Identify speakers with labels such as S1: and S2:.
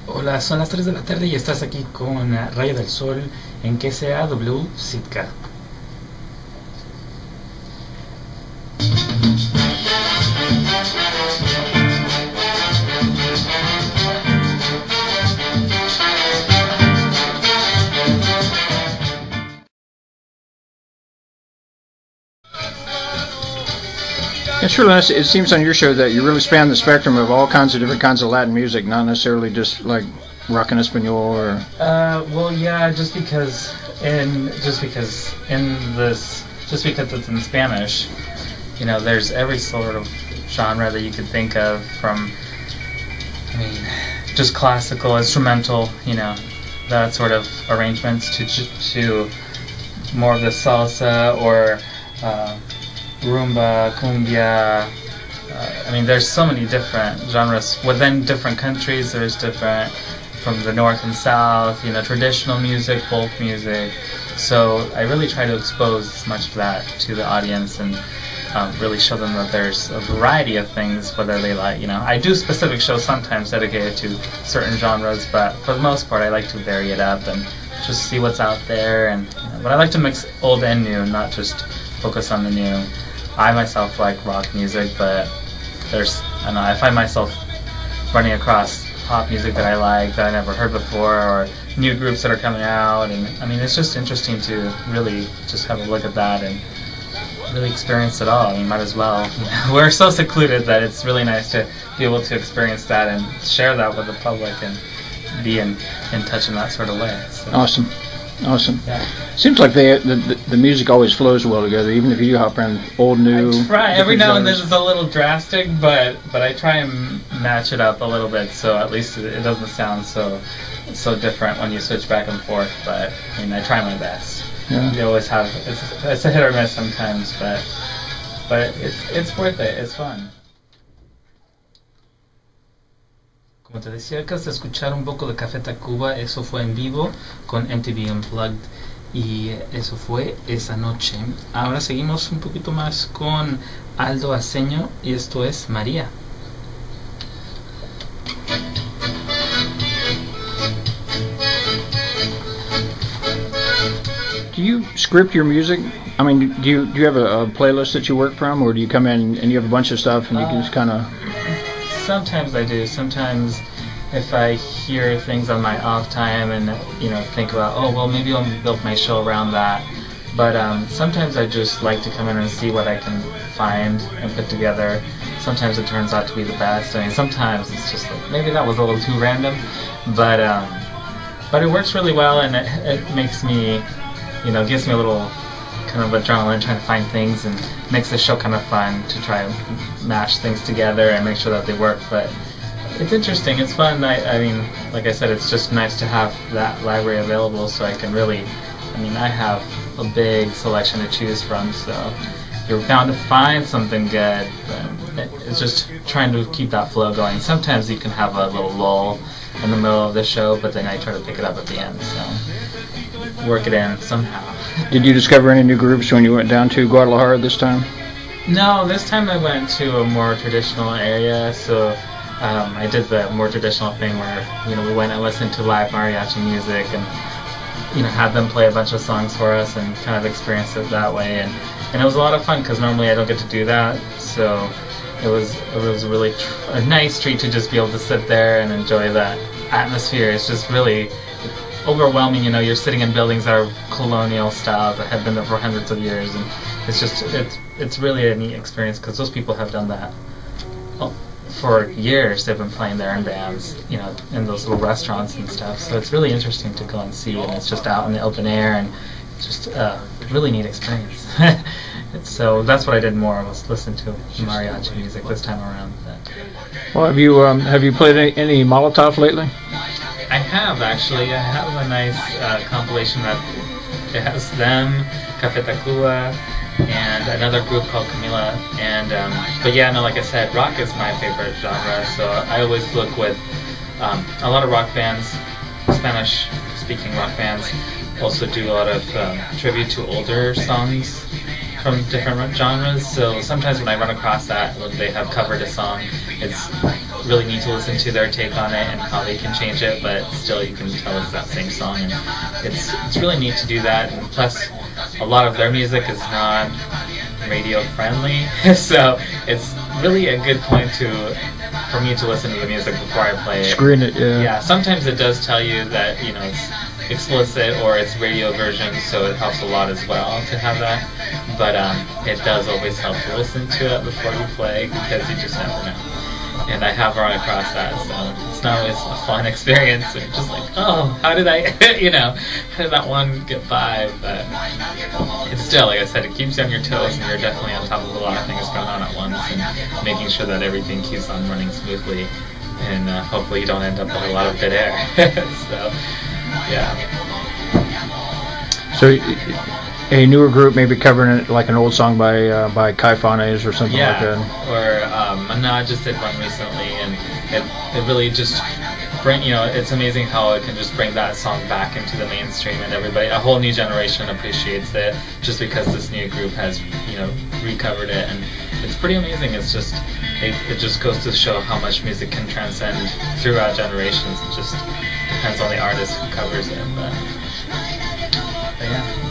S1: Hola, son las 3 de la tarde y estás aquí con Rayo del Sol en KCAW Sitka.
S2: It seems on your show that you really span the spectrum of all kinds of different kinds of Latin music, not necessarily just like rock en español or.
S1: Well, yeah, just because it's in Spanish, you know, there's every sort of genre that you could think of, from, I mean, just classical, instrumental, you know, that sort of arrangements to more of the salsa or rumba, cumbia. I mean, there's so many different genres within different countries. There's different from the north and south, you know, traditional music, folk music. So I really try to expose as much of that to the audience and really show them that there's a variety of things, whether they like, you know, I do specific shows sometimes dedicated to certain genres, but for the most part I like to vary it up and just see what's out there. And you know, but I like to mix old and new, not just focus on the new. I myself like rock music, but I find myself running across pop music that I like, that I never heard before, or new groups that are coming out, and I mean, it's just interesting to really just have a look at that and really experience it all. I mean, might as well. You know, we're so secluded that it's really nice to be able to experience that and share that with the public and be in touch in that sort of way. So.
S2: Awesome.
S1: Yeah.
S2: Seems like the music always flows well together, even if you do hop around old, new.
S1: I try every now and then. It's a little drastic, but I try and match it up a little bit, so at least it doesn't sound so different when you switch back and forth. But I mean, I try my best.
S2: Yeah.
S1: You always have it's a hit or miss sometimes, but it's worth it. It's fun. Como te decía, acabas de escuchar un poco de Café Tacuba. Eso fue en vivo con MTV Unplugged y eso fue esa noche. Ahora seguimos un poquito más con Aldo Aceño y esto es María.
S2: Do you script your music? I mean, do you have a playlist that you work from, or do you come in and you have a bunch of stuff and you can just kind of...
S1: Sometimes I do. Sometimes if I hear things on my off time and, you know, think about, oh, well, maybe I'll build my show around that. But sometimes I just like to come in and see what I can find and put together. Sometimes it turns out to be the best. I mean, sometimes it's just like, maybe that was a little too random. But it works really well, and it makes me, you know, gives me a little kind of adrenaline trying to find things, and makes the show kind of fun to try and mash things together and make sure that they work. But it's interesting, it's fun. I mean, like I said, it's just nice to have that library available, so I can really, I mean, I have a big selection to choose from, so you're bound to find something good. But it's just trying to keep that flow going. Sometimes you can have a little lull in the middle of the show, but then I try to pick it up at the end, so work it in somehow.
S2: Did you discover any new groups when you went down to Guadalajara this time?
S1: No, this time I went to a more traditional area, so I did the more traditional thing where, you know, we went and listened to live mariachi music and, you know, had them play a bunch of songs for us and kind of experience it that way, and it was a lot of fun because normally I don't get to do that, so it was really a nice treat to just be able to sit there and enjoy that atmosphere. It's just really overwhelming, you know. You're sitting in buildings that are colonial style that have been there for hundreds of years, and it's really a neat experience because those people have done that for years. They've been playing there in bands, you know, in those little restaurants and stuff, so it's really interesting to go and see, and it's just out in the open air, and it's just a really neat experience. So that's what I did more, was listen to mariachi music this time around.
S2: Well, have you played any Molotov lately?
S1: I have, actually. I have a nice compilation that it has them, Café Tacuba, and another group called Camila. And but yeah, no, like I said, rock is my favorite genre. So I always look with a lot of rock bands Spanish-speaking rock bands also do a lot of tribute to older songs from different genres. So sometimes when I run across that, when they have covered a song, it's really neat to listen to their take on it and how they can change it, but still you can tell it's that same song, and it's really neat to do that. And plus, a lot of their music is not radio friendly, so it's really a good point for me to listen to the music before I play it.
S2: Screen it, yeah.
S1: Yeah, sometimes it does tell you that it's explicit or it's radio version, so it helps a lot as well to have that. But it does always help to listen to it before you play, because you just never know. And I have run across that, so it's not always a fun experience. It's just like, oh, how did I, how did that one get by? But it's still, like I said, it keeps you on your toes, and you're definitely on top of a lot of things going on at once, and making sure that everything keeps on running smoothly, and hopefully you don't end up with a lot of dead air. So, yeah.
S2: So, a newer group maybe covering it like an old song by Caifanes or something like that.
S1: Or no, I just did one recently, and it really just it's amazing how it can just bring that song back into the mainstream, and a whole new generation appreciates it just because this new group has recovered it, and it's pretty amazing. It's just it just goes to show how much music can transcend throughout generations. It just depends on the artist who covers it, but yeah.